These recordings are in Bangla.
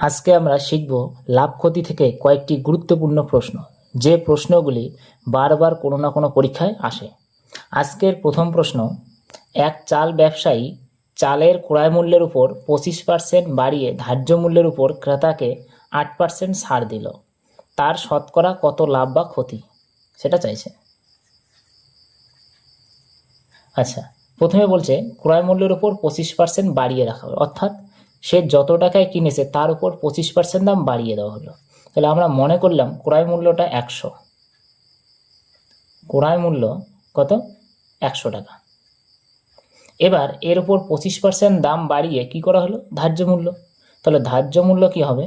আজকে আমরা শিখব লাভ ক্ষতি থেকে কয়েকটি গুরুত্বপূর্ণ প্রশ্ন, যে প্রশ্নগুলি বারবার কোনো না কোনো পরীক্ষায় আসে। আজকের প্রথম প্রশ্ন, এক চাল ব্যবসায়ী চালের ক্রয় মূল্যের উপর 25% বাড়িয়ে ধার্য মূল্যের উপর ক্রেতাকে 8% ছাড় দিল, তার শতকরা কত লাভ বা ক্ষতি সেটা চাইছে। আচ্ছা, প্রথমে বলছে ক্রয় মূল্যের উপর 25% বাড়িয়ে রাখা হবে, অর্থাৎ সে যত টাকায় কিনেছে তার উপর 25% দাম বাড়িয়ে দেওয়া হলো। তাহলে আমরা মনে করলাম ক্রয় মূল্যটা 100, ক্রয় মূল্য কত 100 টাকা। এবার এর উপর 25% দাম বাড়িয়ে কি করা হলো, ধার্য মূল্য। তাহলে ধার্য মূল্য কি হবে,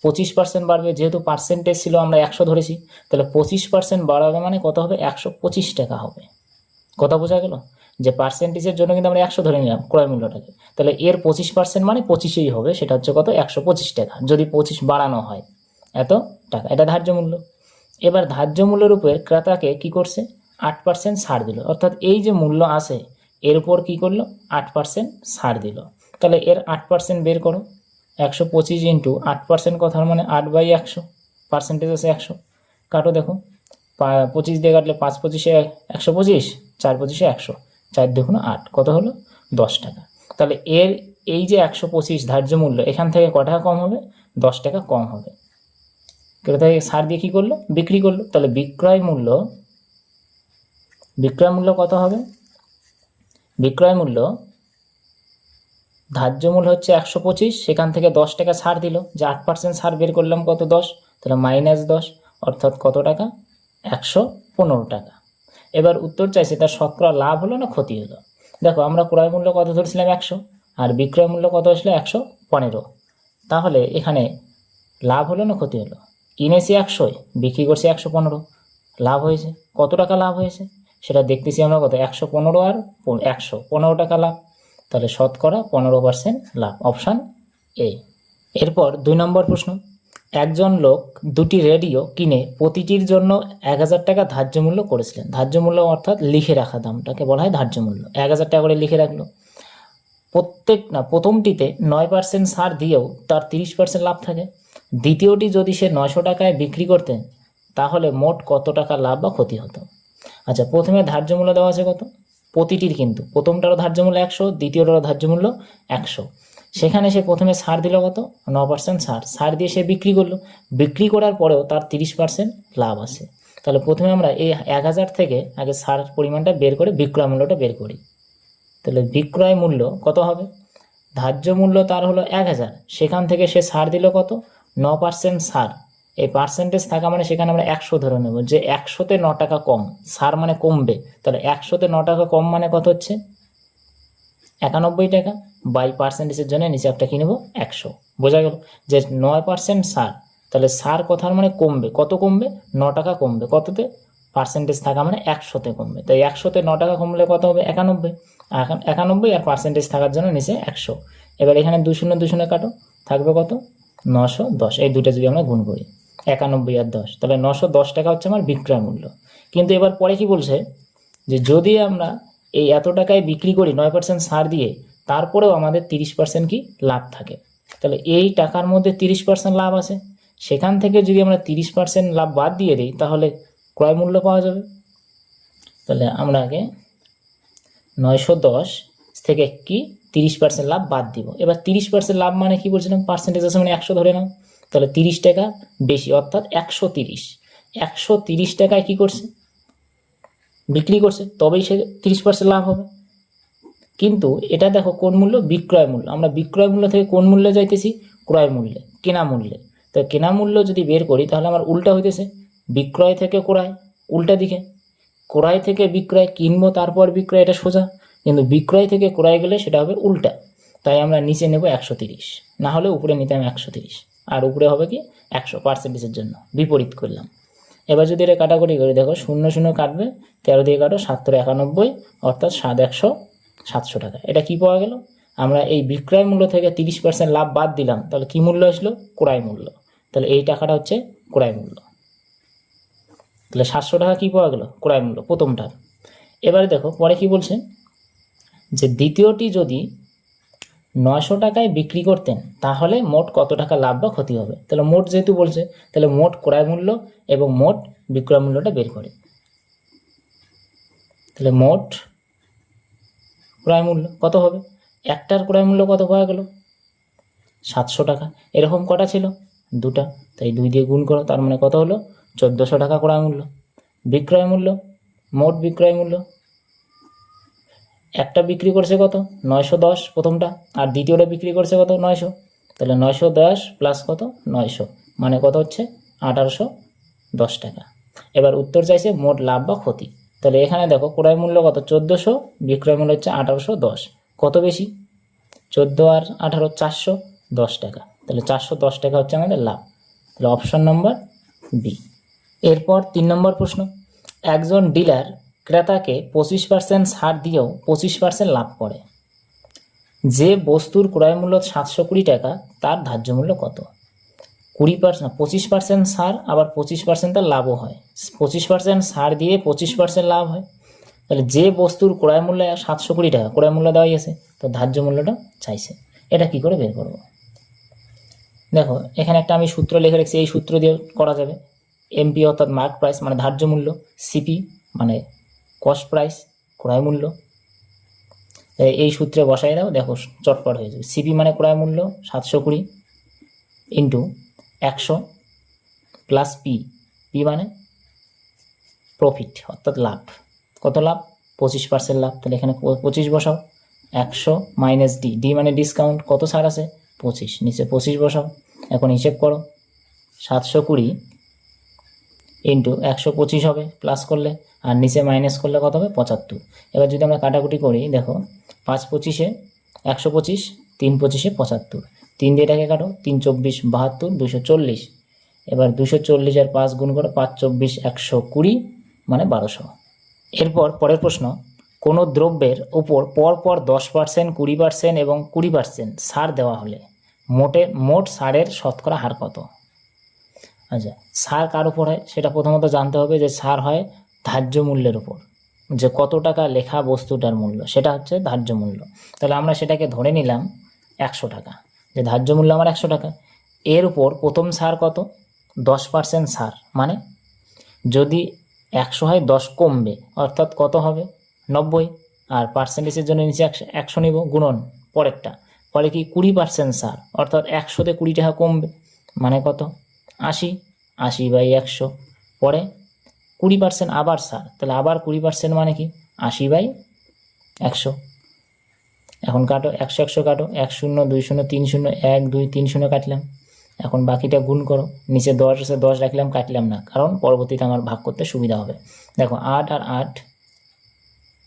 25% বাড়বে, যেহেতু পার্সেন্টেজ ছিল আমরা 100 ধরেছি, তাহলে 25% বাড়াবে মানে কত হবে, 125 টাকা হবে। কথা বোঝা গেল, যে পার্সেন্টেজের জন্য কিন্তু আমরা 100 ধরে নিলাম ক্রয় মূল্যটাকে, তাহলে এর 25% মানে 25ই হবে, সেটা হচ্ছে কত, 125 টাকা, যদি 25 বাড়ানো হয় এত টাকা, এটা ধার্য মূল্য। এবার ধার্য মূল্যের উপরে ক্রেতাকে কি করছে, 8% ছাড় দিল, অর্থাৎ এই যে মূল্য আছে এর উপর কি করলো, 8% ছাড় দিল। তাহলে এর 8% বের করো, 125 ইন্টু 8% কথার মানে 8/100, পার্সেন্টেজ আছে 100, কাটো দেখো, 25 দিয়ে কাটলে 5 পঁচিশে 125, 4 পঁচিশে 100, 4 দেখুন 8, কত হলো 10 টাকা। তাহলে এর এই যে 125 ধার্য মূল্য, এখান থেকে ক টাকা কম হবে, 10 টাকা কম হবে। ক্রেতাকে ছাড় দিয়ে কী করলো, বিক্রি করলো। তাহলে বিক্রয় মূল্য কত হবে, বিক্রয় মূল্য ধার্য মূল্য হচ্ছে 125, সেখান থেকে 10 টাকা ছাড় দিল, যে 8% ছাড় বের করলাম কত, 10, তাহলে -10, অর্থাৎ কত টাকা, 115 টাকা। এবার উত্তর চাইছে তার শতকরা লাভ হলো না ক্ষতি হলো। দেখো আমরা ক্রয় মূল্য কত ধরেছিলাম 100, আর বিক্রয় মূল্য কত আসলে 115, তাহলে এখানে লাভ হলো না ক্ষতি হলো, কিনেছি 100, বিক্রি করছি 115, লাভ হয়েছে। কত টাকা লাভ হয়েছে সেটা দেখতেছি আমরা, কত, 115 আর 115 টাকা লাভ, তাহলে শতকরা 15% লাভ, অপশান এ। এরপর 2 নম্বর প্রশ্ন, একজন লোক দুটি রেডিও কিনে প্রতিটির জন্য 1000 টাকা ধার্য মূল্য করেছিলেন। ধার্য মূল্য অর্থাৎ লিখে রাখা দামটাকে বলা হয় ধার্য মূল্য, 1000 টাকা করে লিখে রাখলো। প্রথমটিতে 9% ছাড় দিয়েও তার 30% লাভ থাকে। দ্বিতীয়টি যদি সে 900 টাকায় বিক্রি করতেন তাহলে মোট কত টাকা লাভ বা ক্ষতি হতো। আচ্ছা, প্রথমে ধার্য মূল্য দেওয়া আছে কত, প্রতিটির, কিন্তু প্রথমটারও ধার্য মূল্য 100, দ্বিতীয়টারও ধার্য মূল্য 100। সেখানে সে প্রথমে ছাড় দিল কত, 9% ছাড় দিয়ে সে বিক্রি করলো, বিক্রি করার পরেও তার 30% লাভ আছে। তাহলে প্রথমে আমরা এই 1000 থেকে আগে ছাড় পরিমাণটা বের করে বিক্রয় মূল্যটা বের করি। তাহলে বিক্রয় মূল্য কত হবে, ধার্য মূল্য তার হলো 1000, সেখান থেকে সে ছাড় দিল কত, 9% ছাড়, এই পার্সেন্টেজ থাকা মানে সেখানে আমরা 100 ধরে নেব, যে 100-তে 9 টাকা কম, ছাড় মানে কমবে, তাহলে 100-তে 9 টাকা কম মানে কত হচ্ছে, 91 টাকা, বাই পার্সেন্টেজের জন্য নিচে একটা কি নেব, 100। বোঝা গেল যে 9% ছাড়, তাহলে ছাড় কথার মানে কমবে, কত কমবে, 9 টাকা কমবে, কততে, পার্সেন্টেজ থাকা মানে 100-তে কমবে, তাই 100-তে 9 টাকা কমলে কত হবে, 91, 91 আর পার্সেন্টেজ থাকার জন্য নিচে 100। এবার এখানে 2 শূন্য 2 শূন্য কাটো, থাকবে কত, 910, এই দুটো যদি আমরা গুণ করি, 91 আর 10, তাহলে 910 টাকা হচ্ছে আমার বিক্রয় মূল্য। কিন্তু এবার পরে কি বলছে, যে যদি আমরা এই এত টাকায় বিক্রি করি 9% ছাড় দিয়ে, তারপরেও আমাদের 30% কি লাভ থাকে, তাহলে এই টাকার মধ্যে 30% লাভ আছে, সেখান থেকে যদি আমরা 30% লাভ বাদ দিয়ে দিই তাহলে ক্রয় মূল্য পাওয়া যাবে। তাহলে আমরা আগে 910 থেকে কি 30% লাভ বাদ দিব। এবার 30% লাভ মানে কি বলছিলাম, পার্সেন্টেজ আছে মানে 100 ধরে নাও, তাহলে 30 টাকা বেশি, অর্থাৎ 130 টাকায় কি করছে, বিক্রি করছে, তবেই সে 30% লাভ হবে। কিন্তু এটা দেখো কোন মূল্য, বিক্রয় মূল্য, আমরা বিক্রয় মূল্য থেকে কোন মূল্যে যাইতেছি, ক্রয় মূল্যে, কেনা মূল্যে। তো কেনা মূল্য যদি বের করি তাহলে আমার উল্টা হইতেছে, বিক্রয় থেকে ক্রয়, উল্টা দিকে, ক্রয় থেকে বিক্রয়, কিনবো তারপর বিক্রয়, এটা সোজা, কিন্তু বিক্রয় থেকে ক্রয় গেলে সেটা হবে উল্টা। তাই আমরা নিচে নেব 130, না হলে উপরে নিতাম 130, আর উপরে হবে কি 100, পার্সেন্টেজের জন্য বিপরীত করলাম। এবার যদি এটা কাটাকুটি করি, দেখো 0 0 কাটবে, 13 দিয়ে কাটো, 791, অর্থাৎ 700 টাকা। এটা কি পাওয়া গেল, আমরা এই বিক্রয় মূল্য থেকে 30% লাভ বাদ দিলাম, তাহলে কি মূল্য আসলো, ক্রয় মূল্য। তাহলে এই টাকাটা হচ্ছে ক্রয় মূল্য, তাহলে 700 টাকা কি পাওয়া গেল, ক্রয় মূল্য প্রথমটার। এবারে দেখো পরে কি বলছে, যে দ্বিতীয়টি যদি 900 টাকায় বিক্রি করতেন তাহলে মোট কত টাকা লাভ বা ক্ষতি হবে। তাহলে মোট যেহেতু বলছে তাহলে মোট ক্রয় মূল্য এবং মোট বিক্রয় মূল্যটা বের করে। তাহলে মোট ক্রয় মূল্য কত হবে, একটার ক্রয় মূল্য কত পাওয়া গেল 700 টাকা। এরকম কটা ছিল, দুটা, তাই 2 দিয়ে গুণ করো, তার মানে কত হলো 1400 টাকা ক্রয় মূল্য। বিক্রয় মূল্য, মোট বিক্রয় মূল্য, একটা বিক্রি করছে কত 910 প্রথমটা, আর দ্বিতীয়টা বিক্রি করছে কত 900, তাহলে 910 প্লাস কত 900 মানে কত হচ্ছে 1810 টাকা। এবার উত্তর চাইছে মোট লাভ বা ক্ষতি। তাহলে এখানে দেখো ক্রয় মূল্য কত 1400, বিক্রয় মূল্য হচ্ছে 1810, কত বেশি 14 আর 18 410 টাকা, তাহলে 410 টাকা হচ্ছে আমাদের লাভ। তাহলে অপশন নম্বর বি। এরপর 3 নম্বর প্রশ্ন, একজন ডিলার ক্রেতাকে 25% ছাড় দিয়েও 25% লাভ করে। যে বস্তুর ক্রয় মূল্য 720 টাকা তার ধার্য মূল্য কত? 20% 25% ছাড়, আবার 25% তার লাভও হয়। 25% ছাড় দিয়ে 25% লাভ হয়। তাহলে যে বস্তুর ক্রয় মূল্য 720 টাকা ক্রয় মূল্য দেওয়াই আছে, তো ধার্য মূল্যটা চাইছে, এটা কি করে বের করব? দেখো এখানে একটা আমি সূত্র লিখে রেখেছি, এই সূত্র দিয়ে করা যাবে। এমপি অর্থাৎ মার্ক প্রাইস মানে ধার্য মূল্য, সিপি মানে কস্ট প্রাইস ক্রয় মূল্য, এই সূত্রে বসাই দাও, দেখো চটপট হয়ে যাবে। সিপি মানে ক্রয় মূল্য 720 ইন্টু 100 প্লাস পি, পি মানে প্রফিট অর্থাৎ লাভ, কত লাভ 25% লাভ, তাহলে এখানে 25 বসাও, 100 মাইনাস ডি, ডি মানে ডিসকাউন্ট, কত ছাড় আছে 25, নিচে 25 বসাও। এখন হিসেব করো 720 ইন্টু 125 হবে প্লাস করলে, আর নিচে মাইনাস করলে কত হবে 75। এবার যদি আমরা কাটাকুটি করি, দেখো 5 25-এ 125, 3 25-এ 75, 3 দিয়ে এটাকে কাটো, 3 24 72, 240। এবার 240 আর 5 গুণ করো, 5 24 120 মানে 1200। এরপর পরের প্রশ্ন, কোনো দ্রব্যের উপর পরপর 10%, 20% এবং 20% ছাড় দেওয়া হলে মোট ছাড়ের শতকরা হার কত? আচ্ছা, ছাড় কার উপর হয় সেটা প্রথমত জানতে হবে, যে ছাড় হয় ধার্য মূল্যের উপর, যে কত টাকা লেখা বস্তুটার মূল্য সেটা হচ্ছে ধার্য মূল্য। তাহলে আমরা সেটাকে ধরে নিলাম 100 টাকা, যে ধার্য মূল্য আমার 100 টাকা। এর উপর প্রথম ছাড় কত 10% ছাড়, মানে যদি 100 হয় 10 কমবে, অর্থাৎ কত হবে 90, আর পার্সেন্টেজের জন্য নিচে 100 নিব গুণন পরেরটা, পরে কি 20% ছাড়, অর্থাৎ 100-তে 20 টাকা কমবে, মানে কত 80, 80/100, পরে 20% আবার ছাড়, তাহলে আবার 20% মানে কি 80/100। এখন কাটো 100 100 কাটো, 1 0 2 0 3 0 1 2 3 0 কাটলাম। এখন বাকিটা গুণ করো, নিচে 10 আছে 10 রাখলাম, কাটলাম না, কারণ পরবর্তীতে আমার ভাগ করতে সুবিধা হবে। দেখো 8 আর 8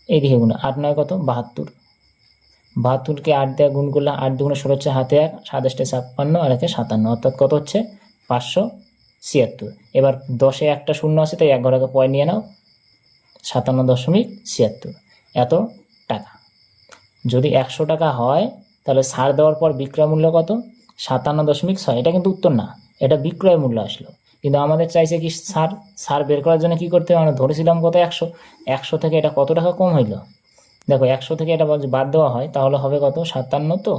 এইদিকে গুণ, 8 9 কত 72, 72কে 8 দিয়ে গুণ করলে 8 2 16 হচ্ছে হাতে 1, 27 56 আর 1 57, অর্থাৎ কত হচ্ছে 576। এবার 10-এ একটা শূন্য আছে, তাই 1 ঘরে পয়েন্ট নিয়ে নাও, 57.76 এত টাকা। যদি 100 টাকা হয় তাহলে ছাড় দেওয়ার পর বিক্রয় মূল্য কত 57.6, এটা কিন্তু উত্তর না, এটা বিক্রয় মূল্য আসলো। কিন্তু আমাদের চাইছে কি ছাড় বের করার জন্য কি করতে হবে, আমরা ধরেছিলাম কত 100, 100 থেকে এটা কত টাকা কম হইলো, দেখো 100 থেকে এটা বাদ দেওয়া হয় তাহলে হবে কত 57, তো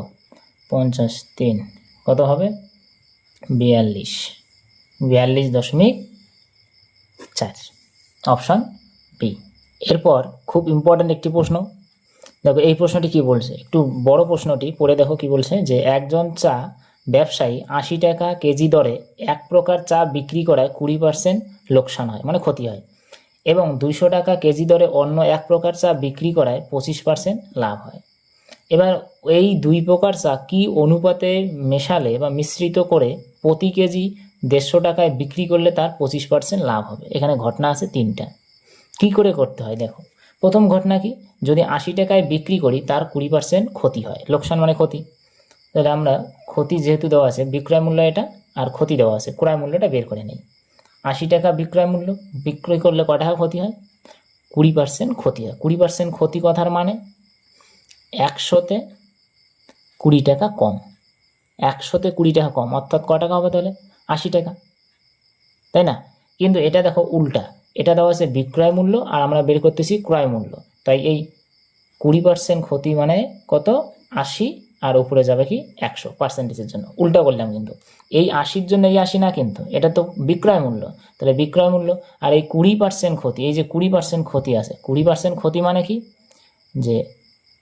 53 কত হবে 42.4, অপশন বি। এরপর খুব ইম্পর্টেন্ট একটি প্রশ্ন, দেখো এই প্রশ্নটি কি বলছে, একটু বড় প্রশ্নটি পড়ে দেখো কি বলছে, যে একজন চা ব্যবসায়ী 80 টাকা কেজি দরে এক প্রকার চা বিক্রি করায় 20% লোকসান হয় মানে ক্ষতি হয়, এবং 200 টাকা কেজি দরে অন্য এক প্রকার চা বিক্রি করায় 25% লাভ হয়। এবার এই দুই প্রকার চা কি অনুপাতে মেশালে বা মিশ্রিত করে প্রতি কেজি 150 টাকায় বিক্রি করলে তার 25% লাভ হবে? এখানে ঘটনা আছে 3টা, কি করে করতে হয় দেখো। প্রথম ঘটনা কি, যদি 80 টাকায় বিক্রি করি তার 20% ক্ষতি হয়, লোকসান মানে ক্ষতি। তাহলে আমরা ক্ষতি যেহেতু দেওয়া আছে, বিক্রয় মূল্য এটা আর ক্ষতি দেওয়া আছে, ক্রয় মূল্যটা বের করে নিই। 80 টাকা বিক্রয় মূল্য, বিক্রয় করলে কয় টাকা ক্ষতি হয় 20% ক্ষতি হয়। 20% ক্ষতি কথার মানে 100-তে 20 টাকা কম, 100-তে 20 টাকা কম, অর্থাৎ কয় টাকা হবে তাহলে 80 টাকা, তাই না? কিন্তু এটা দেখো উল্টা, এটা দেওয়া আছে বিক্রয় মূল্য আর আমরা বের করতেছি ক্রয় মূল্য, তাই এই 20% ক্ষতি মানে কত 80, আর উপরে যাবে কি 100 পার্সেন্টেজের জন্য। উল্টা করলাম কিন্তু, এই 80-র জন্য এই 80 না, কিন্তু এটা তো বিক্রয় মূল্য, তাহলে বিক্রয় মূল্য আর এই 20% ক্ষতি, এই যে 20% ক্ষতি আছে, 20% ক্ষতি মানে কি, যে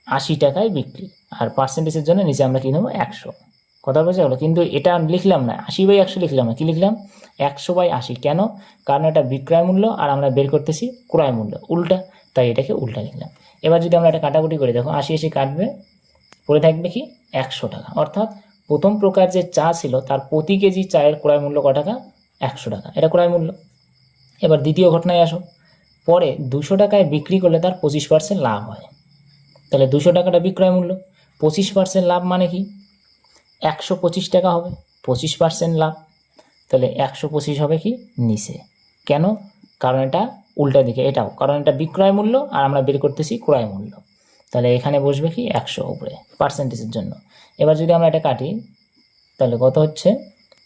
80 টাকায় বিক্রি, আর পার্সেন্টেজের জন্য নিচে আমরা কি নেবো 100। কথা বোঝা গেলো? কিন্তু এটা লিখলাম না 80/100 লিখলাম না, কি লিখলাম 100/80। কেন? কারণ এটা বিক্রয় মূল্য আর আমরা বের করতেছি ক্রয় মূল্য, উল্টা, তাই এটাকে উল্টা লিখলাম। এবার যদি আমরা এটা কাটাকুটি করি, দেখো 80 কাটবে, পড়ে থাকবে কি 100 টাকা। অর্থাৎ প্রথম প্রকার যে চা ছিল তার প্রতি কেজি চায়ের ক্রয় মূল্য কত টাকা? 100 টাকা, এটা ক্রয় মূল্য। এবার দ্বিতীয় ঘটনায় আসো, পরে 200 টাকায় বিক্রি করলে তার 25% লাভ হয়, তাহলে 200 টাকাটা বিক্রয় মূল্য, 25% লাভ মানে কি 125 টাকা হবে, 25% লাভ, তাহলে 125 হবে কি নিচে। কেন? কারণ এটা উল্টা দিকে, এটাও কারণ এটা বিক্রয় মূল্য আর আমরা বের করতেছি ক্রয় মূল্য, তাহলে এখানে বসবে কি 100 উপরে পার্সেন্টেজের জন্য। এবার যদি আমরা এটা কাটি, তাহলে কত হচ্ছে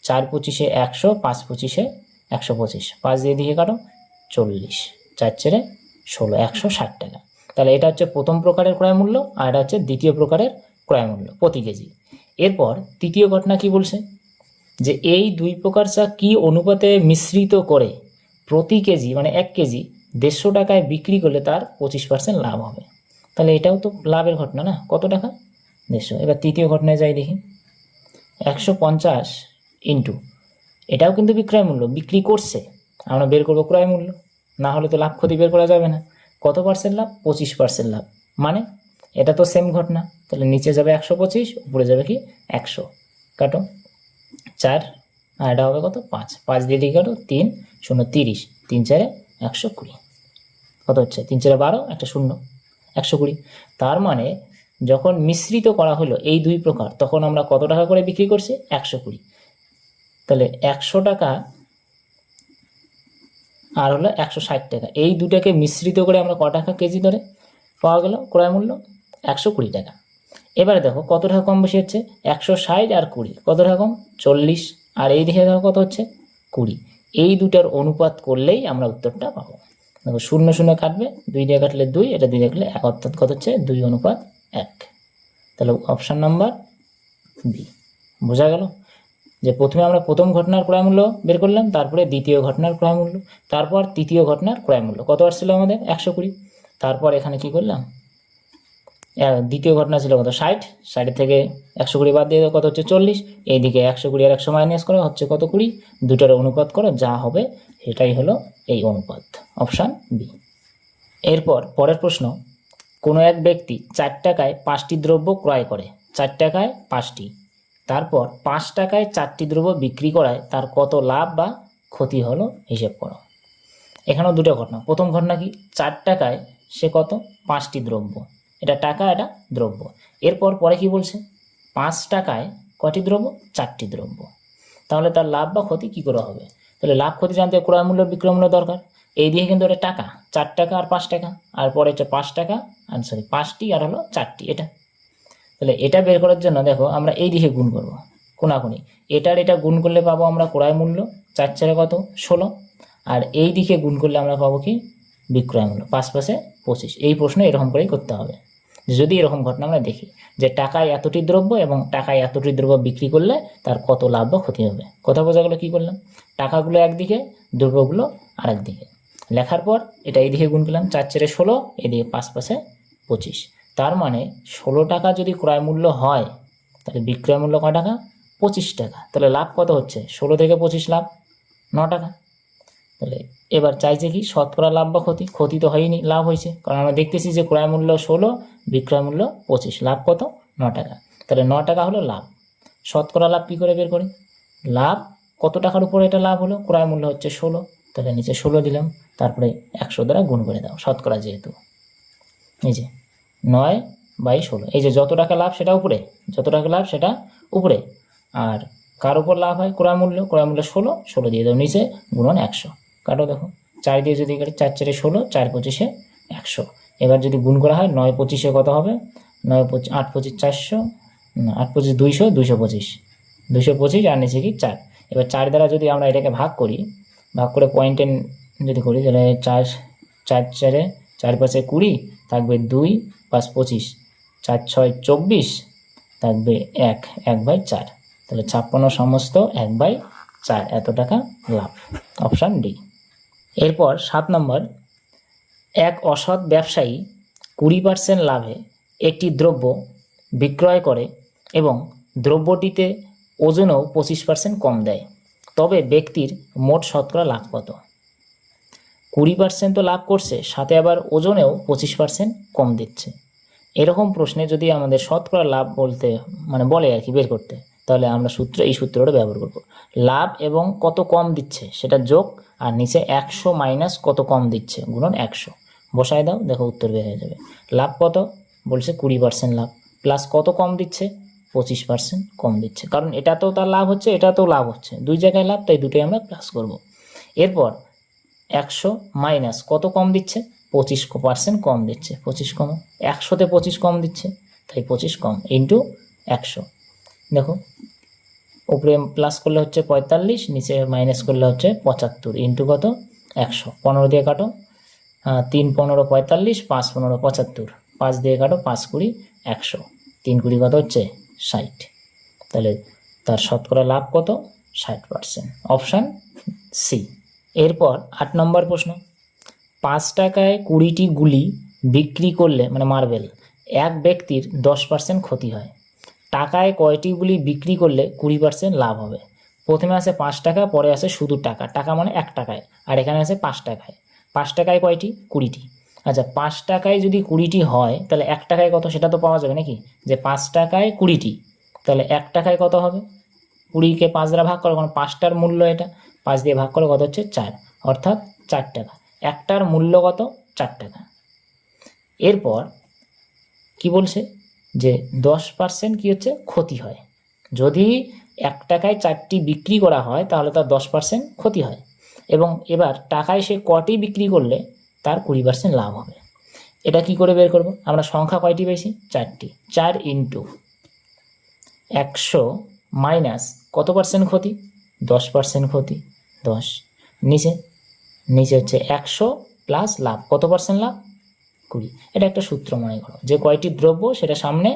4×25 100, 5×25 125, 5 দিয়ে দিকে কাটো 40, 4×4 16, 160 টাকা। তাহলে এটা হচ্ছে প্রথম প্রকারের ক্রয় মূল্য আর এটা হচ্ছে দ্বিতীয় প্রকারের ক্রয় মূল্য প্রতি কেজি। এরপর তৃতীয় ঘটনা কি বলছে, যে এই দুই প্রকার চা কি অনুপাতে মিশ্রিত করে প্রতি কেজি মানে 1 কেজি 150 টাকায় বিক্রি করলে তার 25% লাভ হবে। তাহলে এটাও তো লাভের ঘটনা না, কত টাকা 150। এবার তৃতীয় ঘটনায় যাই দেখি, 150 ইন্টু, এটাও কিন্তু বিক্রয় মূল্য, বিক্রি করছে, আমরা বের করবো ক্রয় মূল্য, না হলে তো লাভ ক্ষতি বের করা যাবে না। কত পার্সেন্ট লাভ? 25% লাভ, মানে এটা তো সেম ঘটনা, তাহলে নিচে যাবে 125, উপরে যাবে কি 100, কাটো 4, আর এটা হবে কত 5, 5 দিয়ে দিকে কাটো 3, 0 30, 3×4 120, কত হচ্ছে 3×4 12, একটা 0, 120। তার মানে যখন মিশ্রিত করা হলো এই দুই প্রকার, তখন আমরা কত টাকা করে বিক্রি করছি 120, তাহলে 100 টাকা আর হলো 160 টাকা, এই দুটাকে মিশ্রিত করে আমরা কত টাকা কেজি ধরে পাওয়া গেল ক্রয় মূল্য 120 টাকা। এবারে দেখো কত টাকা কম বেশি হচ্ছে, 160 আর 20, কত টাকা কম 40, আর এই দিকে দেখো কত হচ্ছে 20, এই দুটার অনুপাত করলেই আমরা উত্তরটা পাবো। দেখো 0 0 কাটবে, 2 দিয়ে কাটলে 2, এটা 2 দিয়ে কাটলে 1, অর্থাৎ কত হচ্ছে 2:1। তাহলে অপশান নাম্বার বি। বোঝা গেল যে প্রথমে আমরা প্রথম ঘটনার ক্রয় মূল্য বের করলাম, তারপরে দ্বিতীয় ঘটনার ক্রয় মূল্য, তারপর তৃতীয় ঘটনার ক্রয় মূল্য কত আসছিল আমাদের 120, তারপর এখানে কি করলাম, দ্বিতীয় ঘটনা ছিল কত 60, 60 থেকে 120 বাদ দিয়ে কত হচ্ছে 40, এইদিকে 120 আর 100 মাইনাস করা হচ্ছে কত 20, দুটার অনুপাত করো, যা হবে সেটাই হলো এই অনুপাত, অপশান বি। এরপর পরের প্রশ্ন, কোনো এক ব্যক্তি 4 টাকায় 5টি দ্রব্য ক্রয় করে, 4 টাকায় 5টি, তারপর 5 টাকায় 4টি দ্রব্য বিক্রি করায় তার কত লাভ বা ক্ষতি হলো হিসেব করো। এখানেও দুটো ঘটনা, প্রথম ঘটনা কি 4 টাকায় সে কত 5টি দ্রব্য, এটা টাকা এটা দ্রব্য, এরপর পরে কি বলছে 5 টাকায় কয়টি দ্রব্য 4টি দ্রব্য, তাহলে তার লাভ বা ক্ষতি কি করে হবে? তাহলে লাভ ক্ষতি জানতে ক্রয় মূল্য বিক্রয় মূল্য দরকার, এই দিয়ে কিন্তু এটা টাকা 4 টাকা আর 5 টাকা, আর পরে হচ্ছে 5 টাকা আর 5টি আর হলো 4টি, এটা তাহলে এটা বের করার জন্য দেখো আমরা এই দিকে গুণ করব, কোনাকুনি এটার এটা গুণ করলে পাবো আমরা ক্রয় মূল্য, 4 4 কত 16, আর এই দিকে গুণ করলে আমরা পাবো কি বিক্রয় মূল্য, 5 5 25। এই প্রশ্ন এরকম করেই করতে হবে, যদি এরকম ঘটনা আমরা দেখি যে টাকায় এতটি দ্রব্য এবং টাকায় এতটি দ্রব্য বিক্রি করলে তার কত লাভ বা ক্ষতি হবে। কথা বোঝা গেলো কি করলাম, টাকাগুলো একদিকে দ্রব্যগুলো আরেক দিকে, লেখার পর এটা এইদিকে গুণ করলাম 4 4 16, এদিকে 5 5 25, তার মানে 16 টাকা যদি ক্রয় মূল্য হয় তাহলে বিক্রয় মূল্য কয় টাকা 25 টাকা, তাহলে লাভ কত হচ্ছে 16 থেকে 25 লাভ 9 টাকা। তাহলে এবার চাইছে কি শতকরা লাভ বা ক্ষতি, ক্ষতি তো হয়নি, লাভ হয়েছে, কারণ আমরা দেখতেছি যে ক্রয় মূল্য 16, বিক্রয় মূল্য 25, লাভ কত 9 টাকা, তাহলে 9 টাকা হলো লাভ। শতকরা লাভ কি করে বের করি, লাভ কত টাকার উপরে এটা লাভ হলো, ক্রয় মূল্য হচ্ছে 16, তাহলে নিচে 16 দিলাম, তারপরে 100 দ্বারা গুণ করে দাও, শতকরা যেহেতু, এই যে 9/16, এই যে যত টাকা লাভ সেটা উপরে, যত টাকা লাভ সেটা উপরে, আর কার উপর লাভ হয় ক্রয় মূল্য, ক্রয় মূল্য 16, 16 দিয়ে দাও নিচে, গুণন 100, কাটো দেখো 4 দিয়ে যদি কাটি 4 4 16, 4 25 100, এবার যদি গুণ করা হয় 9 25 কত হবে, 9 25 8 25 400, 8 25 200, 225, 225 আর নিচে কি 4, এবার 4 দ্বারা যদি আমরা এটাকে ভাগ করি, ভাগ করে পয়েন্টে যদি করি তাহলে 4 4 4 4 5 20 থাকবে 2 5 25, 4 6 24, থাকবে 1/4, তাহলে 56 সমস্ত 1/4 এত টাকা লাভ, অপশান ডি। এরপর 7 নম্বর, এক অসৎ ব্যবসায়ী 20% লাভে একটি দ্রব্য বিক্রয় করে এবং দ্রব্যটিতে ওজনেও 25% কম দেয়, তবে ব্যক্তির মোট শতকরা লাভ কত? 20% তো লাভ করছে, সাথে আবার ওজনেও 25% কম দিচ্ছে। এরকম প্রশ্নে যদি আমাদের শতকরা লাভ বলতে বলে আর কি বের করতে, তাহলে আমরা এই সূত্রটা ব্যবহার করব। লাভ এবং কত কম দিচ্ছে সেটা যোগ, আর নিচে 100 মাইনাস কত কম দিচ্ছে গুণন 100 বসায় দাও, দেখো উত্তর বের হয়ে যাবে। লাভ কত বলছে 20% লাভ, প্লাস কত কম দিচ্ছে 25% কম দিচ্ছে, কারণ এটা তো তার লাভ হচ্ছে, এটা তো লাভ হচ্ছে, দুই জায়গায় লাভ, তাই দুটোই আমরা প্লাস করব। এরপর 100 মাইনাস কত কম দিচ্ছে 25% কম দিচ্ছে, 25 কম 100তে 25 কম দিচ্ছে, তাই 25 কম ইন্টু 100। দেখো উপরে প্লাস করলে হচ্ছে 45, নিচে মাইনাস করলে হচ্ছে 75 ইন্টু কত 100। 15 দিয়ে কাটো, 3 15 45, 5 15 75, 5 দিয়ে কাটো, 5 20 100, 3 20 কত হচ্ছে 60। তাহলে তার শতকরা লাভ কত 60%, অপশান সি। এরপর 8 নম্বর প্রশ্ন, 5 টাকায় 20টি গুলি বিক্রি করলে মার্বেল এক ব্যক্তির 10% ক্ষতি হয়, টাকায় কয়টি গুলি বিক্রি করলে 20% লাভ হবে? প্রথমে আছে 5 টাকা, পরে আছে শুধু টাকা, টাকা 1 টাকায়, আর এখানে আছে 5 টাকায়। 5 টাকায় কয়টি 20টি। আচ্ছা 5 টাকায় যদি 20টি হয় তাহলে 1 টাকায় কত সেটা তো পাওয়া যাবে নাকি, যে 5 টাকায় 20টি, তাহলে 1 টাকায় কত হবে? 20কে 5 দ্বারা ভাগ করো, কারণ 5টার মূল্য এটা, 5 দিয়ে ভাগ করো কত হচ্ছে 4, অর্থাৎ 4 টাকা। একটার মূল্য কত 4 টাকা। এরপর কি বলছে যে 10% কি হচ্ছে ক্ষতি হয়, যদি 1 টাকায় 4টি বিক্রি করা হয় তাহলে তার 10% ক্ষতি হয়, এবং এবার টাকায় সে কটি বিক্রি করলে তার 20% লাভ হবে। এটা কি করে বের করব? আমরা সংখ্যা কয়টি পেয়েছি 4টি, 4 ইন্টু 100 মাইনাস কত পার্সেন্ট ক্ষতি 10% ক্ষতি 10, নিচে হচ্ছে 100 প্লাস লাভ কত পার্সেন্ট লাভ 20। এটা একটা সূত্র মনে করো, যে কয়টি দ্রব্য সেটা সামনে,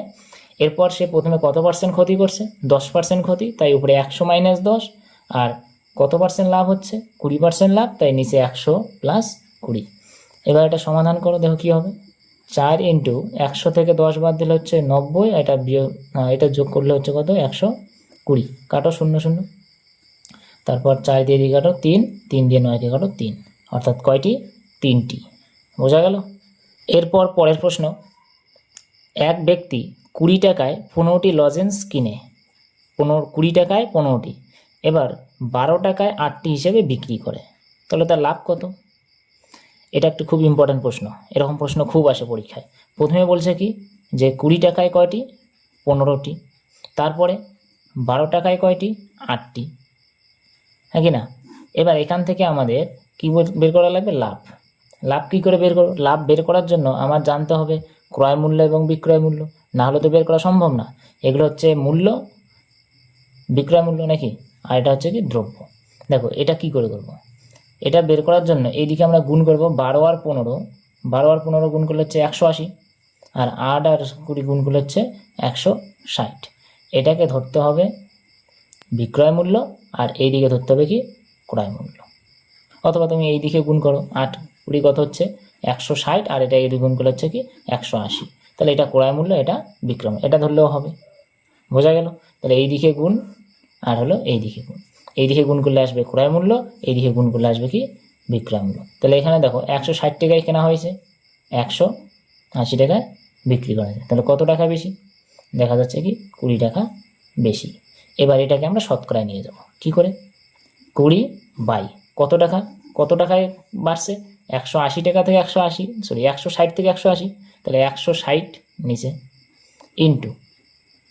এরপর সে প্রথমে কত পার্সেন্ট ক্ষতি করছে 10% ক্ষতি, তাই উপরে 100 মাইনাস 10, আর কত পার্সেন্ট লাভ হচ্ছে 20% লাভ, তাই নিচে 100 প্লাস 20। এবার এটা সমাধান করো, দেখো কি হবে। 4 ইন্টু 100 থেকে 10 বাদ দিলে হচ্ছে 90, এটা যোগ করলে হচ্ছে কত 120, কাটো 0 0, তারপর 4 দিয়ে দিয়ে কাটো 3, 3 দিয়ে 9 দিয়ে কাটো 3, অর্থাৎ কয়টি 3টি। বোঝা গেল? এরপর পরের প্রশ্ন, এক ব্যক্তি 20 টাকায় 15টি লজেন্স কিনে, 20 টাকায় 15টি, এবার 12 টাকায় 8টি হিসেবে বিক্রি করে, তাহলে তার লাভ কত? এটা একটু খুব ইম্পর্ট্যান্ট প্রশ্ন, এরকম প্রশ্ন খুব আসে পরীক্ষায়। প্রথমে বলছে কি যে 20 টাকায় কয়টি 15টি, তারপরে 12 টাকায় কয়টি 8টি, হ্যাঁ কি না? এবার এখান থেকে আমাদের কি বের করা লাগবে লাভ। লাভ কি করে বের করব? লাভ বের করার জন্য আমার জানতে হবে ক্রয় মূল্য এবং বিক্রয় মূল্য, না হলে তো বের করা সম্ভব না। এগুলো হচ্ছে মূল্য, বিক্রয় মূল্য নাকি, আর এটা হচ্ছে কি দ্রব্য। দেখো এটা কি করে করব, এটা বের করার জন্য এইদিকে আমরা গুণ করব 12 আর 15, 12 আর 15 গুণ করলে হচ্ছে 180, আর 8 আর 20 গুণ করলে হচ্ছে 160। এটাকে ধরতে হবে বিক্রয় মূল্য, আর এইদিকে ধরতে হবে কি ক্রয় মূল্য। অথবা তুমি এই দিকে গুণ করো, 8 20 কত হচ্ছে 160, আর এটা এই গুণ করলে হচ্ছে কি 180, তাহলে এটা ক্রয় মূল্য, এটা বিক্রয় মূল্য, এটা ধরলেও হবে। বোঝা গেল? তাহলে এই দিকে গুণ আর হলো এই দিকে গুণ, এই দিকে গুণ করলে আসবে ক্রয় মূল্য, এই দিকে গুণ করলে আসবে কি বিক্রয় মূল্য। তাহলে এখানে দেখো 160 টাকায় কেনা হয়েছে, 180 টাকায় বিক্রি করা যায়, তাহলে কত টাকা বেশি? দেখা যাচ্ছে কি 20 টাকা বেশি। এবার এটাকে আমরা শতকরায় নিয়ে যাব, কি করে 20 বাই কত টাকায় বাড়ছে 180 টাকা থেকে 160 থেকে 180, তাহলে 160 নিচে ইন্টু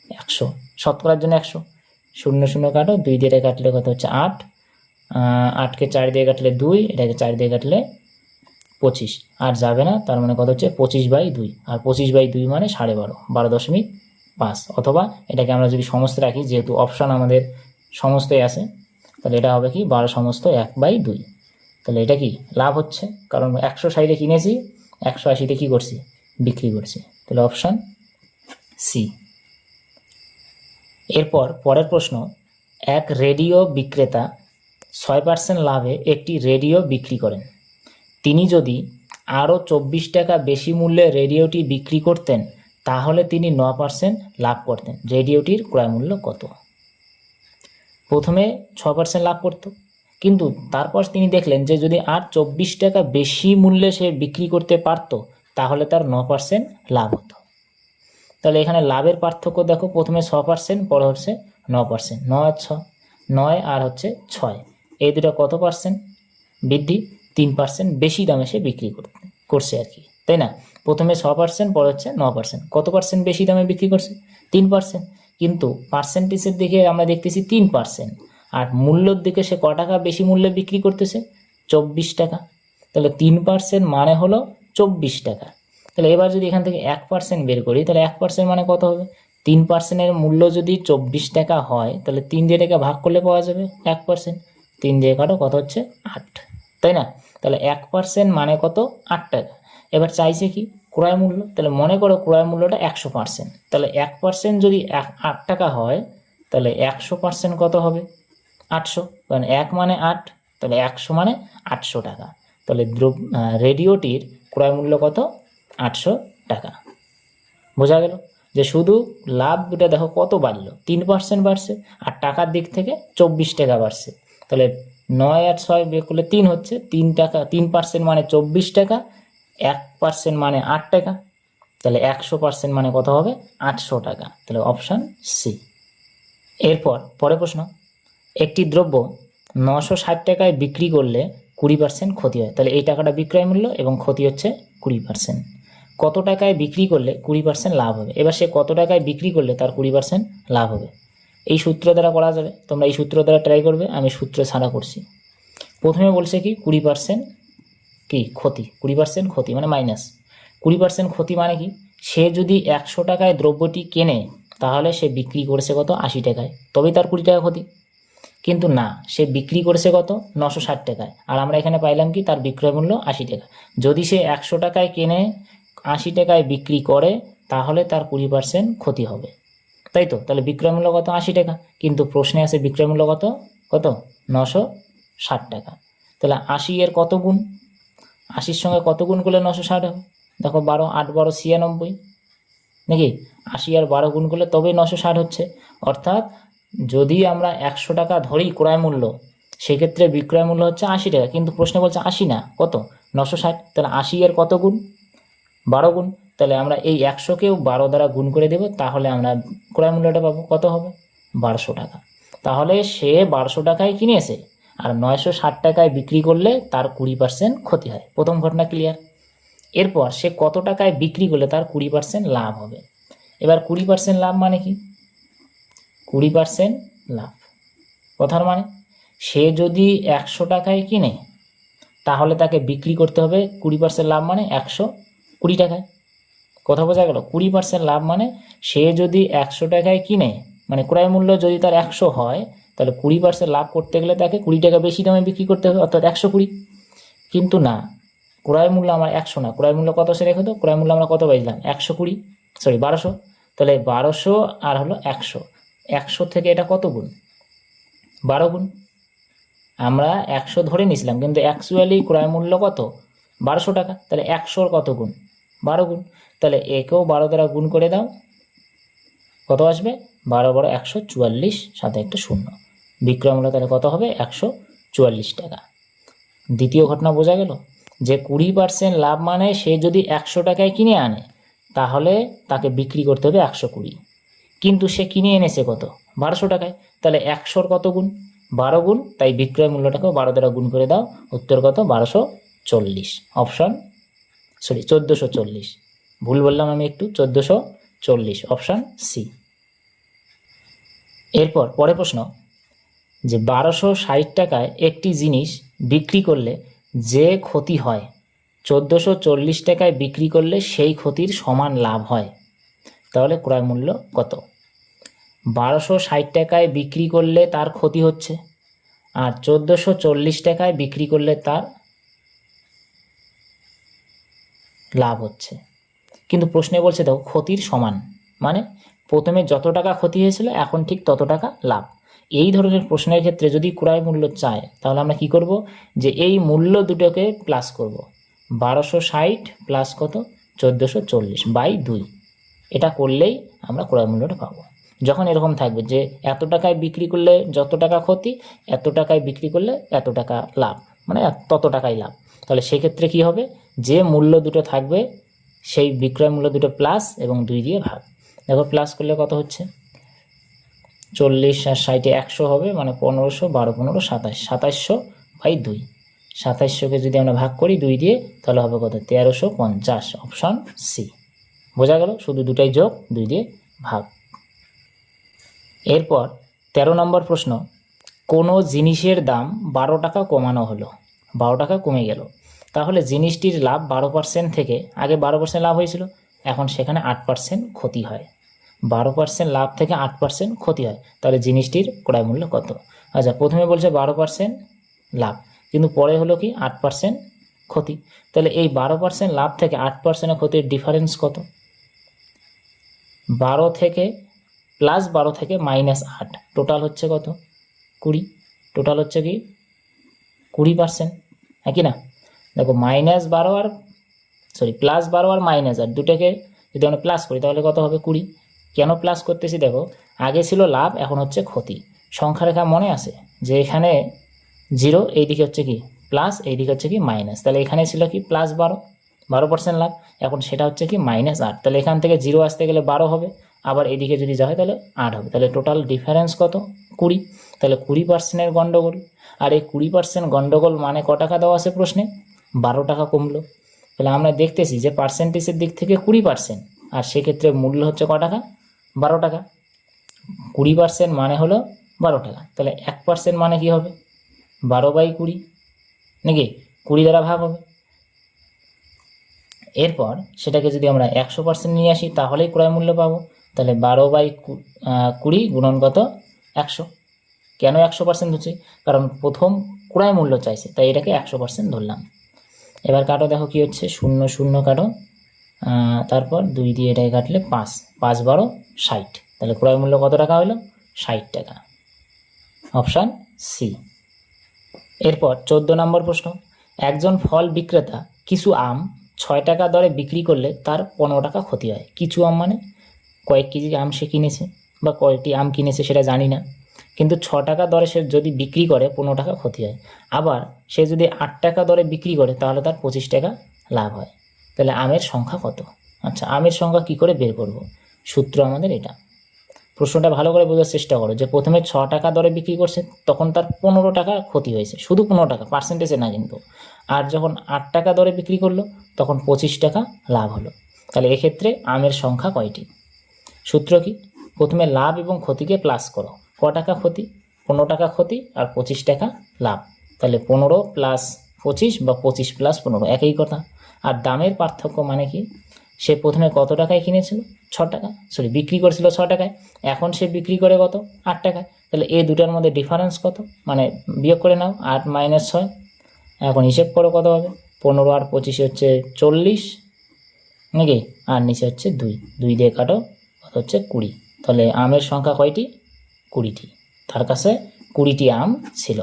100, শতকরার জন্য 100, 0 0 কাটো, 2 দিয়ে এটা কাটলে কত হচ্ছে 8, 8কে 4 দিয়ে কাটলে 2, এটাকে 4 দিয়ে কাটলে 25, আর যাবে না, তার মানে কত হচ্ছে 25/2, আর 25/2 মানে 12.5, 12.5। অথবা এটাকে আমরা যদি সমস্ত রাখি, যেহেতু অপশান আমাদের সমস্তই আছে, তাহলে এটা হবে কি 12 সমস্ত 1/2। তাহলে এটা কি লাভ হচ্ছে, কারণ 160-এ কিনেছি, 180-তে কি করছি বিক্রি করছি, তাহলে অপশান সি। এরপর পরের প্রশ্ন, এক রেডিও বিক্রেতা 6% লাভে একটি রেডিও বিক্রি করেন। তিনি যদি আরও 24 টাকা বেশি মূল্যে রেডিওটি বিক্রি করতেন তাহলে তিনি 9% লাভ করতেন। রেডিওটির ক্রয় মূল্য কত? প্রথমে 6% লাভ করত, কিন্তু তারপর তিনি দেখলেন যে যদি আর 24 টাকা বেশি মূল্যে সে বিক্রি করতে পারত তাহলে তার 9% লাভ হতো। তাহলে এখানে লাভের পার্থক্য দেখো, প্রথমে 6%, পরে হচ্ছে 9%। 9 আর 6, 9 আর হচ্ছে 6, এই দুটো কত পার্সেন্ট বৃদ্ধি? 3% বেশি দামে সে বিক্রি করছে আর কি, তাই না? প্রথমে 6%, পরে হচ্ছে 9%। কত পার্সেন্ট বেশি দামে বিক্রি করছে? 3%। কিন্তু পার্সেন্টেজের দিকে আমরা দেখতেছি 3%, আর মূল্যর দিকে সে ক টাকা বেশি মূল্যে বিক্রি করতেছে? 24 টাকা। তাহলে 3% মানে হলো 24 টাকা। তাহলে এবার যদি এখান থেকে 1% বের করি তাহলে 1% মানে কত হবে? 3%-এর মূল্য যদি 24 টাকা হয় তাহলে 3 দিয়ে এটাকে ভাগ করলে পাওয়া যাবে 1%। 3 দিয়ে কাটো, কত হচ্ছে? 8, তাই না? তাহলে 1% মানে কত? 8 টাকা। এবার চাইছে কি? ক্রয় মূল্য। তাহলে মনে করো ক্রয় মূল্যটা 100%, তাহলে 1% যদি 8 টাকা হয় তাহলে 100% কত হবে? 800, কারণ 1 মানে 8, তাহলে 100 মানে 800 টাকা। তাহলে রেডিওটির ক্রয় মূল্য কত? 800 টাকা। বোঝা গেল যে শুধু লাভ দুটা দেখো কত বাড়লো, 3% বাড়ছে, আর টাকার দিক থেকে 24 টাকা বাড়ছে। তাহলে 9 আর 6 বের করলে 3 হচ্ছে, 3 টাকা, 3% মানে 24 টাকা, 1% মানে 8 টাকা, তাহলে 100% মানে কত হবে? 800 টাকা। তাহলে অপশান সি। এরপর পরের প্রশ্ন, একটি দ্রব্য 960 টাকায় বিক্রি করলে 20% ক্ষতি হয়। তাহলে এই টাকাটা বিক্রয় মূল্য এবং ক্ষতি হচ্ছে 20%। কত টাকায় বিক্রি করলে 20% লাভ হবে? এবার সে কত টাকায় বিক্রি করলে তার 20% লাভ হবে? এই সূত্র দ্বারা করা যাবে, তোমরা এই সূত্র দ্বারা ট্রাই করবে, আমি সূত্র ছাড়া করছি। প্রথমে বলছে কি 20% কি ক্ষতি, 20% ক্ষতি মানে মাইনাস। 20% ক্ষতি মানে কি? সে যদি 100 টাকায় দ্রব্যটি কেনে তাহলে সে বিক্রি করেছে কত? 80 টাকায়, তবেই তার 20 টাকা ক্ষতি। কিন্তু না, সে বিক্রি করেছে কত? 960 টাকায়, আর আমরা এখানে পাইলাম কি? তার বিক্রয় মূল্য 80 টাকা। যদি সে 100 টাকায় কেনে 80 টাকায় বিক্রি করে তাহলে তার 20% ক্ষতি হবে, তাই তো? তাহলে বিক্রয় মূল্য কত? 80 টাকা, কিন্তু প্রশ্নে আছে বিক্রয় মূল্য কত? কত? 960 টাকা। তাহলে 80 এর কত গুণ? 80-র সঙ্গে কত গুণ করলে 960 হবে? দেখো 12, 8 12 96, নাকি? 80 আর 12 গুণ করলে তবেই 960 হচ্ছে। অর্থাৎ যদি আমরা 100 টাকা ধরি ক্রয় মূল্য, সেক্ষেত্রে বিক্রয় মূল্য হচ্ছে 80 টাকা, কিন্তু প্রশ্নে বলছে 80 না, কত? 960। তাহলে 80 এর কত গুণ? 12 গুণ। তাহলে আমরা এই 100-কেও 12 দ্বারা গুণ করে দেব, তাহলে আমরা ক্রয় মূল্যটা পাবো কত হবে? 1200 টাকা। তাহলে সে 1200 টাকায় কিনেছে, আর 960 টাকায় বিক্রি করলে তার 20% ক্ষতি হয়। প্রথম ঘটনা ক্লিয়ার। এরপর সে কত টাকায় বিক্রি করলে তার 20% লাভ হবে? এবার 20% লাভ মানে কি? 20% লাভ কথার মানে সে যদি 100 টাকায় কিনে তাহলে তাকে বিক্রি করতে হবে 20% লাভ মানে 120 টাকায়। কথা বোঝা গেল? 20% লাভ মানে সে যদি 100 টাকায় কিনে, মানে ক্রয় মূল্য যদি তার 100 হয়, তাহলে 20% লাভ করতে গেলে তাকে 20 টাকা বেশি দামে বিক্রি করতে হবে, অর্থাৎ 120। কিন্তু না, ক্রয় মূল্য আমার 100 না, ক্রয় মূল্য কত সে রেখে তো? ক্রয় মূল্য আমরা কত পাইলাম? 120, সরি 1200। তাহলে 1200 আর হলো 100, 100 থেকে এটা কত গুণ? 12 গুণ। আমরা 100 ধরে নিয়েছিলাম, কিন্তু অ্যাকচুয়ালি ক্রয় মূল্য কত? 1200 টাকা। তাহলে 100-র কত গুণ? 12 গুণ। তাহলে একেও 12 দ্বারা গুণ করে দাও, কত আসবে? 12 12 144, সাথে একটা শূন্য। বিক্রয় মূল্য তাহলে কত হবে? 144 টাকা। দ্বিতীয় ঘটনা বোঝা গেল যে 20% লাভ মানে সে যদি 100 টাকায় কিনে আনে তাহলে তাকে বিক্রি করতে হবে 120, কিন্তু সে কিনে এনেছে কত? 1200 টাকায়। তাহলে 100-র কত গুণ? 12 গুণ। তাই বিক্রয় মূল্যটাকেও 12 দ্বারা গুণ করে দাও, উত্তর কত? 1240। অপশন, সরি 1440, ভুল বললাম আমি একটু, 1440, অপশন সি। এরপর পরের প্রশ্ন, যে 1260 টাকায় একটি জিনিস বিক্রি করলে যে ক্ষতি হয় 1440 টাকায় বিক্রি করলে সেই ক্ষতির সমান লাভ হয়, তাহলে ক্রয় মূল্য কত? 1260 টাকায় বিক্রি করলে তার ক্ষতি হচ্ছে, আর 1440 টাকায় বিক্রি করলে তার লাভ হচ্ছে। কিন্তু প্রশ্নে বলছে দেখো ক্ষতির সমান, মানে প্রথমে যত টাকা ক্ষতি হয়েছিল এখন ঠিক তত টাকা লাভ। এই ধরনের প্রশ্নের ক্ষেত্রে যদি ক্রয় মূল্য চায় তাহলে আমরা কি করব, যে এই মূল্য দুটোকে প্লাস করব, 1260 প্লাস কত 1440 বাই 2, এটা করলেই আমরা ক্রয় মূল্যটা পাবো। যখন এরকম থাকবে যে এত টাকায় বিক্রি করলে যত টাকা ক্ষতি, এত টাকায় বিক্রি করলে এত টাকা লাভ, মানে তত টাকাই লাভ, তাহলে সেক্ষেত্রে কি হবে, যে মূল্য দুটো থাকবে সেই বিক্রয় মূল্য দুটো প্লাস এবং 2 দিয়ে ভাগ। দেখো প্লাস করলে কত হচ্ছে, 40 আর 60 100 হবে, মানে 1500, 12 15 27, 2700 বাই 2, 2700কে যদি আমরা ভাগ করি 2 দিয়ে তাহলে হবে কত 1350, অপশন সি। বোঝা গেল, শুধু দুটাই যোগ 2 দিয়ে ভাগ। এরপর 13 নম্বর প্রশ্ন, কোনো জিনিসের দাম 12 টাকা কমানো হলো, 12 টাকা কমে গেল, তাহলে জিনিসটির লাভ 12% থেকে, আগে 12% লাভ হয়েছিল, এখন সেখানে 8% ক্ষতি হয়। 12% লাভ থেকে 8% ক্ষতি হয়, তাহলে জিনিসটির ক্রয় মূল্য কত? আচ্ছা, প্রথমে বলছে 12% লাভ, কিন্তু পরে হলো কি 8% ক্ষতি, তাহলে এই 12% লাভ থেকে 8% ক্ষতির ডিফারেন্স কত? 12 থেকে প্লাস 12 থেকে মাইনাস 8, টোটাল হচ্ছে কত 20, টোটাল হচ্ছে কি 20%, হ্যাঁ কি না? দেখো -12 আর প্লাস 12 আর মাইনাস 8 দুটোকে যদি আমরা প্লাস করি তাহলে কত হবে 20। কেন প্লাস করতেছি, দেখো আগে ছিল লাভ, এখন হচ্ছে ক্ষতি। সংখ্যা রেখা মনে আছে যে এখানে 0, এইদিকে হচ্ছে কি প্লাস, এইদিকে হচ্ছে কি মাইনাস, তাহলে এখানে ছিল কি প্লাস 12% লাভ, এখন সেটা হচ্ছে কি -8, তাহলে এখান থেকে 0 আসতে গেলে 12 হবে, আবার এদিকে যদি যায় তাহলে 8 হবে, তাহলে টোটাল ডিফারেন্স কত 20, তাহলে 20%-এর গন্ডগোল। আর এই 20% গন্ডগোল মানে ক টাকা দেওয়া আছে প্রশ্নে, 12 টাকা কমলো, তাহলে আমরা দেখতেছি যে পার্সেন্টেজের দিক থেকে 20%, আর সেক্ষেত্রে মূল্য হচ্ছে ক টাকা 12 টাকা। 20% মানে হলো 12 টাকা, তাহলে 1% মানে কি হবে 12/20 নাকি, 20 দ্বারা ভাগ হবে। এরপর সেটাকে যদি আমরা 100% নিয়ে আসি তাহলেই ক্রয় মূল্য পাবো, তাহলে 12/20 গুণন কত 100। কেন 100% হচ্ছে, কারণ প্রথম ক্রয় মূল্য চাইছে, তাই এটাকে 100% ধরলাম। এবার কাটো, দেখো কি হচ্ছে, 0 0 কাটো, তারপর 2 দিয়ে এটাকে কাটলে 5, 5 12 60, তাহলে ক্রয় মূল্য কত টাকা হলো 60 টাকা, অপশান সি। এরপর 14 নম্বর প্রশ্ন, একজন ফল বিক্রেতা কিছু আম 6 টাকা দরে বিক্রি করলে তার 15 টাকা ক্ষতি হয়। কিছু আম মানে কয়েক কেজি আম সে কিনেছে বা কয়েকটি আম কিনেছে সেটা জানি না, কিন্তু 6 টাকা দরে সে যদি বিক্রি করে 15 টাকা ক্ষতি হয়। আবার সে যদি 8 টাকা দরে বিক্রি করে তাহলে তার 25 টাকা লাভ হয়। তাহলে আমের সংখ্যা কত? আচ্ছা, আমের সংখ্যা কি করে বের করব? সূত্র আমাদের এটা। প্রশ্নটা ভালো করে বোঝার চেষ্টা করো যে প্রথমে 6 টাকা দরে বিক্রি করছে তখন তার 15 টাকা ক্ষতি হয়েছে, শুধু 15 টাকা, পার্সেন্টেজে না কিন্তু। আর যখন 8 টাকা দরে বিক্রি করলো তখন 25 টাকা লাভ হলো। তাহলে এক্ষেত্রে আমের সংখ্যা কয়টি? সূত্র কি? প্রথমে লাভ এবং ক্ষতিকে প্লাস করো। ক টাকা ক্ষতি? 15 টাকা ক্ষতি আর 25 টাকা লাভ, তাহলে 15 প্লাস 25 বা 25 প্লাস 15 একই কথা। আর দামের পার্থক্য মানে কি, সে প্রথমে কত টাকায় কিনেছিল 6 টাকা, বিক্রি করেছিল 6 টাকায়, এখন সে বিক্রি করে কত 8 টাকায়, তাহলে এই দুটার মধ্যে ডিফারেন্স কত, মানে বিয়োগ করে নাও, 8 - 6, এখন হিসেব করো কত হবে, 15 আর 25 হচ্ছে 40 নাকি, আর নিচে হচ্ছে 2, 2 দিয়ে কাটো, কত হচ্ছে 20, তাহলে আমের সংখ্যা কয়টি? 20টি, তার কাছে 20টি আম ছিল।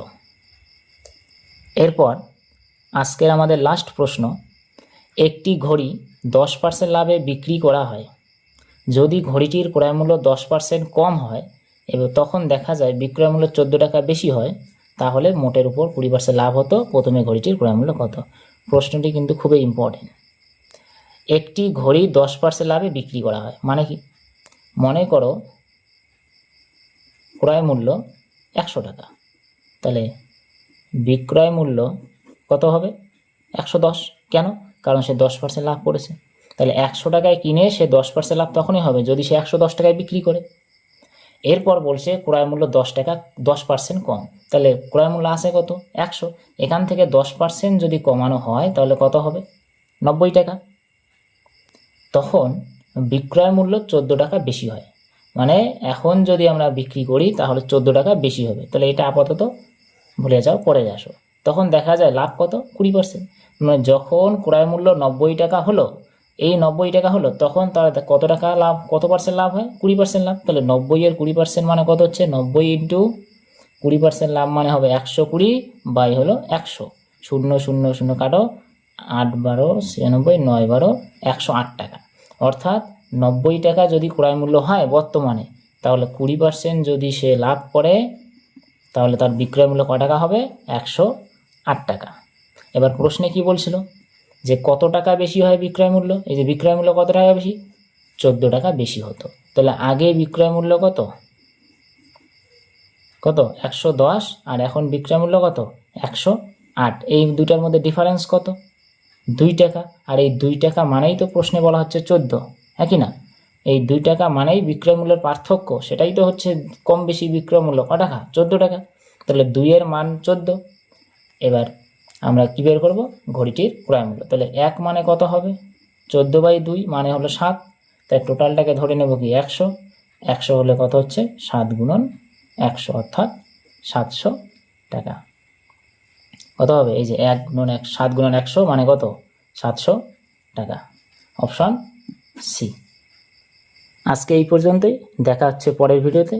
এরপর আজকের আমাদের লাস্ট প্রশ্ন, একটি ঘড়ি 10% লাভে বিক্রি করা হয়, যদি ঘড়িটির ক্রয়মূল্য 10% কম হয় এবং তখন দেখা যায় বিক্রয় মূল্য 14 টাকা বেশি হয়, তাহলে মোটের উপর 20% লাভ হতো, প্রথমে ঘড়িটির ক্রয়মূল্য কত? প্রশ্নটি কিন্তু খুবই ইম্পর্টেন্ট। একটি ঘড়ি 10% লাভে বিক্রি করা হয় মানে কি, মনে করো ক্রয় মূল্য 100 টাকা, তাহলে বিক্রয় মূল্য কত হবে 110, কেন? কারণ সে 10% লাভ করেছে, তাহলে 100 টাকায় কিনে সে 10% লাভ তখনই হবে যদি সে 110 টাকায় বিক্রি করে। এরপর বলছে ক্রয় মূল্য 10 টাকা, 10% কম, তাহলে ক্রয় মূল্য আছে কত 100, এখান থেকে 10% যদি কমানো হয় তাহলে কত হবে 90 টাকা, তখন বিক্রয় মূল্য 14 টাকা বেশি হয়, মানে এখন যদি আমরা বিক্রি করি তাহলে 14 টাকা বেশি হবে, তাহলে এটা আপাতত ভুলে যাও, পরে আসো। তখন দেখা যায় লাভ কত 20%, মানে যখন ক্রয় মূল্য 90 টাকা হলো এই 90 টাকা হলো, তখন তার কত টাকা লাভ, কত পার্সেন্ট লাভ হয়? 20% লাভ। তাহলে 90 এর 20% মানে কত হচ্ছে? 90 ইন্টু 20% লাভ মানে হবে 120 বাই হলো 100। 0 0 0 কাটো, 8 12 96, 9 12 108 টাকা। অর্থাৎ 90 টাকা যদি ক্রয় মূল্য হয় বর্তমানে, তাহলে 20% যদি সে লাভ করে, তাহলে তার বিক্রয় মূল্য কত টাকা হবে? 108 টাকা। এবার প্রশ্নে কি বলছিল যে কত টাকা বেশি হয় বিক্রয় মূল্য? এই যে বিক্রয় মূল্য কত টাকা বেশি? 14 টাকা বেশি হতো। তাহলে আগে বিক্রয় মূল্য কত? 110, আর এখন বিক্রয় মূল্য কত? 108। এই দুটার মধ্যে ডিফারেন্স কত? 2 টাকা। আর এই 2 টাকা মানেই তো প্রশ্নে বলা হচ্ছে 14, হ্যাঁ কি না? এই 2 টাকা মানেই বিক্রয় মূল্যের পার্থক্য, সেটাই তো হচ্ছে কম বেশি বিক্রয় মূল্য। কত টাকা? 14 টাকা। তাহলে 2 এর মান 14। এবার আমরা কি বের করব? ঘড়িটির ক্রয় মূল্য। তাহলে 1 মানে কত হবে? 14/2 মানে হলো 7। তাই টোটালটাকে ধরে নেব কি 100। 100 হলে কত হচ্ছে? 7 গুণন 100, অর্থাৎ 700 টাকা। কত হবে? এই যে 1 গুণন 1, 7 গুণন 100 মানে কত? 700 টাকা। Option C. আজকে এই পর্যন্তই, দেখা হচ্ছে পরের ভিডিওতে।